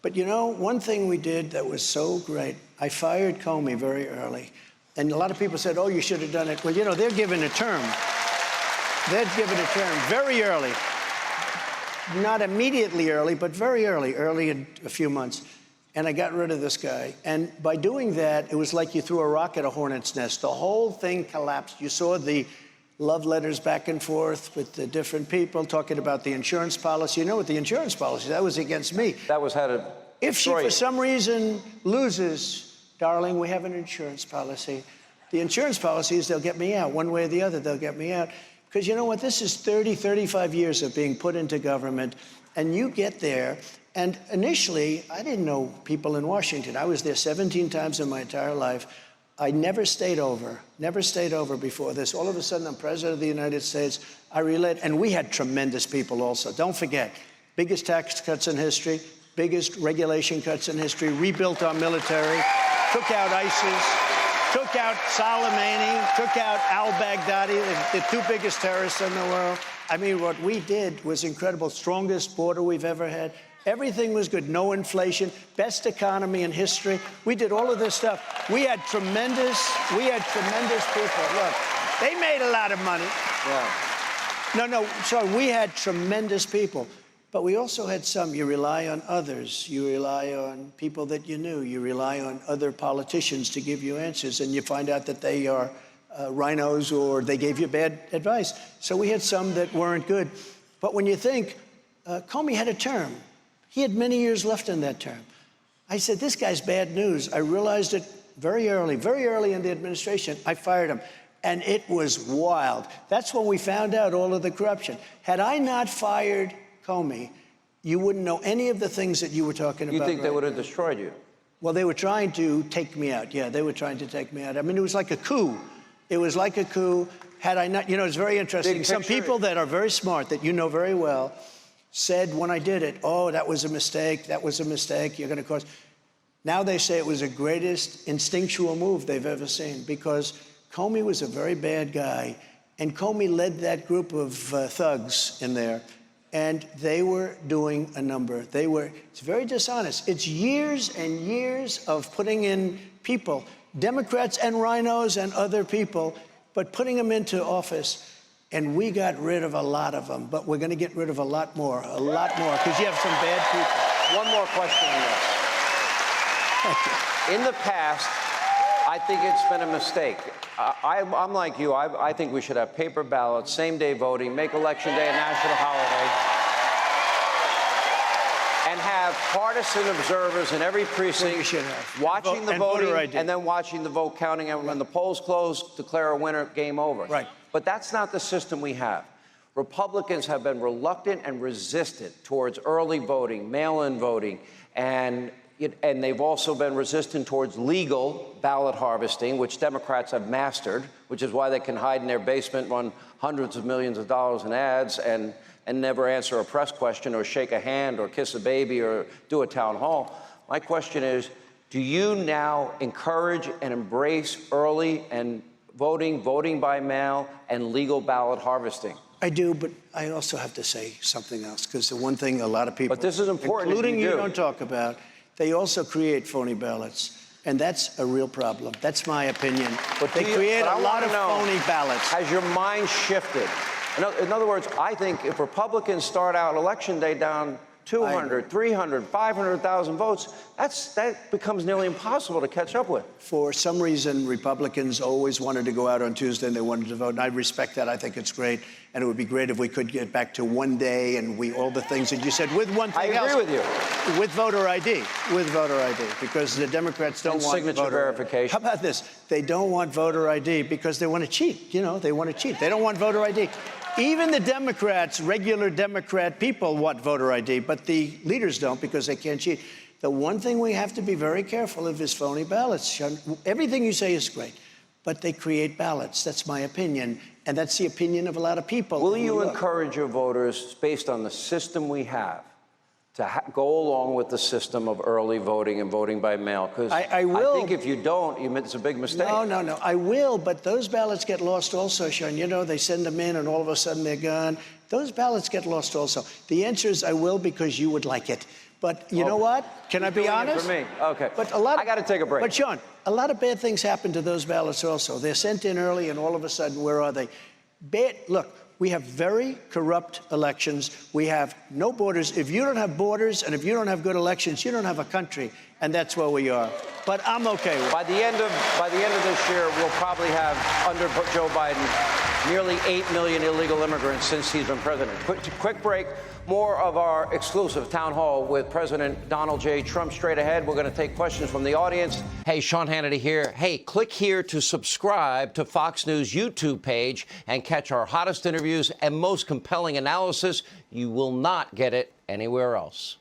But you know, one thing we did that was so great, I fired Comey very early. And a lot of people said, oh, you should have done it. Well, you know, they're given a term. They're given a term very early. Not immediately early, but very early in a few months. And I got rid of this guy. And by doing that, it was like you threw a rock at a hornet's nest. The whole thing collapsed. You saw the love letters back and forth with the different people talking about the insurance policy. You know what the insurance policy, that was against me. That was how to If she, for some reason, loses, darling, we have an insurance policy. The insurance policy is they'll get me out. One way or the other, they'll get me out. Because you know what? This is 30, 35 years of being put into government. And you get there. And initially, I didn't know people in Washington. I was there 17 times in my entire life. I never stayed over before this. All of a sudden, I'm president of the United States. I relate, and we had tremendous people also. Don't forget, biggest tax cuts in history, biggest regulation cuts in history, rebuilt our military, took out ISIS, took out Soleimani, took out al-Baghdadi, the two biggest terrorists in the world. I mean, what we did was incredible. Strongest border we've ever had. Everything was good. No inflation. Best economy in history. We did all of this stuff. We had tremendous people. Look, they made a lot of money. Yeah. Sorry, we had tremendous people. But we also had some. You rely on others. You rely on people that you knew. You rely on other politicians to give you answers. And you find out that they are rhinos or they gave you bad advice. So we had some that weren't good. But when you think, Comey had a term. He had many years left in that term. I said, this guy's bad news. I realized it very early in the administration. I fired him. And it was wild. That's when we found out all of the corruption. Had I not fired Comey, you wouldn't know any of the things that you were talking about. You think they would have destroyed you? Well, they were trying to take me out. Yeah, they were trying to take me out. I mean, it was like a coup. It was like a coup. Had I not, you know, it's very interesting. Some people that are very smart, that you know very well, said when I did it, oh, that was a mistake, you're going to cause. Now they say it was the greatest instinctual move they've ever seen because Comey was a very bad guy, and Comey led that group of thugs in there, and they were doing a number. It's very dishonest. It's years and years of putting in people, Democrats and rhinos and other people, but putting them into office. And we got rid of a lot of them, but we're going to get rid of a lot more, because you have some bad people. One more question on this. In the past, I think it's been a mistake. I'm like you. I think we should have paper ballots, same-day voting, make Election Day a national holiday, and have partisan observers in every precinct watching the voting and then watching the vote counting. And when the polls close, declare a winner, game over. Right. But that's not the system we have. Republicans have been reluctant and resistant towards early voting, mail-in voting, and they've also been resistant towards legal ballot harvesting, which Democrats have mastered, which is why they can hide in their basement, run hundreds of millions of dollars in ads, and never answer a press question or shake a hand or kiss a baby or do a town hall. My question is, do you now encourage and embrace early and voting by mail, and legal ballot harvesting? I do, but I also have to say something else, because the one thing a lot of people, but this is important, including you, don't talk about, they also create phony ballots. And that's a real problem. That's my opinion. But they create a lot of phony ballots. Has your mind shifted? In other words, I think if Republicans start out Election Day down 200, 300, 500,000 votes, that becomes nearly impossible to catch up with. For some reason, Republicans always wanted to go out on Tuesday and they wanted to vote, and I respect that. I think it's great, and it would be great if we could get back to one day and all the things that you said, with one thing else. I agree with you. With voter ID, because the Democrats don't want signature verification. How about this? They don't want voter ID because they want to cheat. You know, they want to cheat. They don't want voter ID. Even the Democrats, regular Democrat people, want voter ID, but the leaders don't because they can't cheat. The one thing we have to be very careful of is phony ballots. Everything you say is great, but they create ballots. That's my opinion, and that's the opinion of a lot of people. Will you encourage your voters, based on the system we have, to go along with the system of early voting and voting by mail? Because I think if you don't, it's a big mistake. No. I will, but those ballots get lost also, Sean. You know, they send them in and all of a sudden they're gone. Those ballots get lost also. The answer is I will because you would like it. But you know what? Can I be doing it honest? for me. Okay. But a lot. I got to take a break. But Sean, a lot of bad things happen to those ballots also. They're sent in early, and all of a sudden, where are they? Look, we have very corrupt elections. We have no borders. If you don't have borders, and if you don't have good elections, you don't have a country, and that's where we are. But I'm okay with it. By the end of this year, we'll probably have, under Joe Biden, nearly 8 million illegal immigrants since he's been president. Quick break. More of our exclusive town hall with President Donald J. Trump straight ahead. We're going to take questions from the audience. Hey, Sean Hannity here. Hey, click here to subscribe to Fox News YouTube page and catch our hottest interviews and most compelling analysis. You will not get it anywhere else.